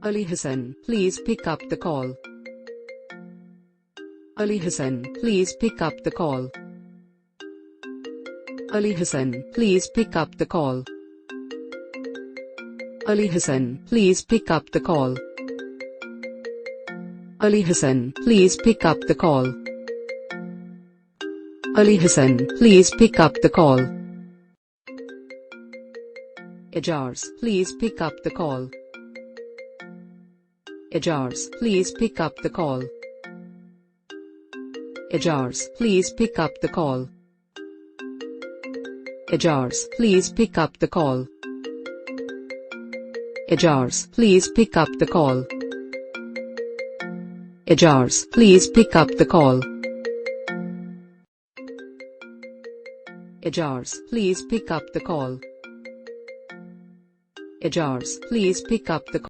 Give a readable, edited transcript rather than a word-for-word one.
Ali Hassan, please pick up the call. Ali Hassan, please pick up the call. Ali Hassan, please pick up the call. Ali Hassan, please pick up the call. Ali Hassan, please pick up the call. Ali Hassan, please pick up the call. Ijaz, please pick up the call. Ijaz, please pick up the call. Ijaz, please pick up the call. Ijaz, please pick up the call. Ijaz, please pick up the call. Ijaz, please pick up the call. Ijaz, please pick up the call. Ijaz, please pick up the call.